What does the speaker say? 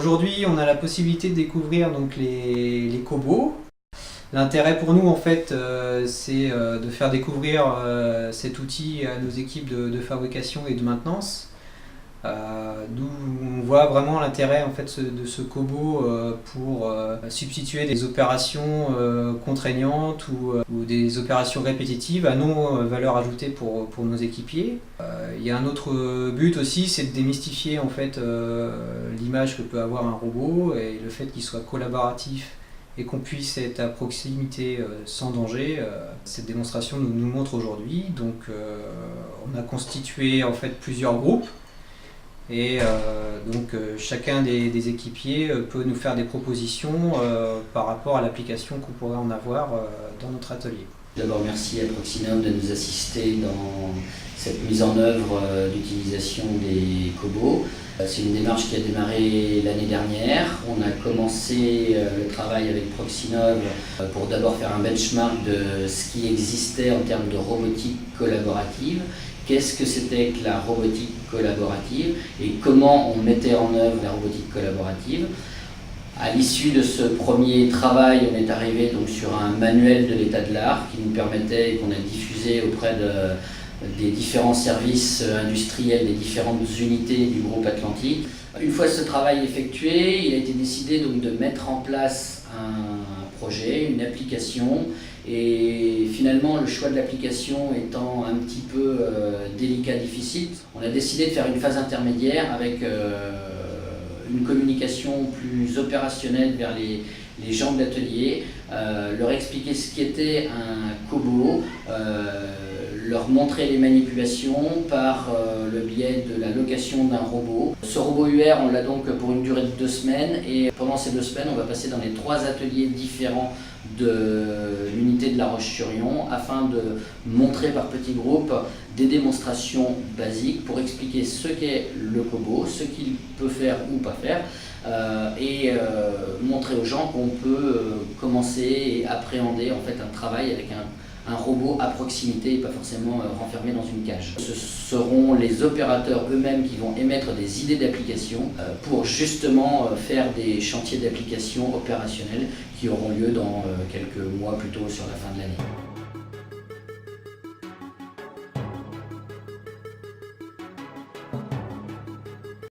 Aujourd'hui, on a la possibilité de découvrir donc, les cobots. L'intérêt pour nous, en fait, c'est de faire découvrir cet outil à nos équipes de fabrication et de maintenance. D'où on voit vraiment l'intérêt en fait, de ce cobot pour substituer des opérations contraignantes ou des opérations répétitives à non valeur ajoutée pour nos équipiers. Il y a un autre but aussi, c'est de démystifier en fait, l'image que peut avoir un robot et le fait qu'il soit collaboratif et qu'on puisse être à proximité sans danger. Cette démonstration nous montre aujourd'hui. Donc on a constitué en fait plusieurs groupes. Et chacun des équipiers peut nous faire des propositions par rapport à l'application qu'on pourrait en avoir dans notre atelier. D'abord, merci à Proxinov de nous assister dans cette mise en œuvre d'utilisation des cobots. C'est une démarche qui a démarré l'année dernière. On a commencé le travail avec Proxinov pour d'abord faire un benchmark de ce qui existait en termes de robotique collaborative. Qu'est-ce que c'était que la robotique collaborative et comment on mettait en œuvre la robotique collaborative. À l'issue de ce premier travail, on est arrivé donc sur un manuel de l'état de l'art qui nous permettait et qu'on a diffusé auprès des différents services industriels des différentes unités du groupe Atlantique. Une fois ce travail effectué, il a été décidé donc de mettre en place un projet, une application, et finalement le choix de l'application étant un petit peu délicat, difficile, on a décidé de faire une phase intermédiaire avec une communication plus opérationnelle vers les gens de l'atelier, leur expliquer ce qu'était un cobo, leur montrer les manipulations par le biais de la location d'un robot. Ce robot UR, on l'a donc pour une durée de 2 semaines et pendant ces 2 semaines, on va passer dans les 3 ateliers différents de l'unité de La Roche-sur-Yon afin de montrer par petits groupes des démonstrations basiques pour expliquer ce qu'est le cobo, ce qu'il peut faire ou pas faire et montrer aux gens qu'on peut commencer et appréhender en fait un travail avec un robot à proximité et pas forcément renfermé dans une cage. Ce seront les opérateurs eux-mêmes qui vont émettre des idées d'application pour justement faire des chantiers d'application opérationnels qui auront lieu dans quelques mois, plutôt sur la fin de l'année.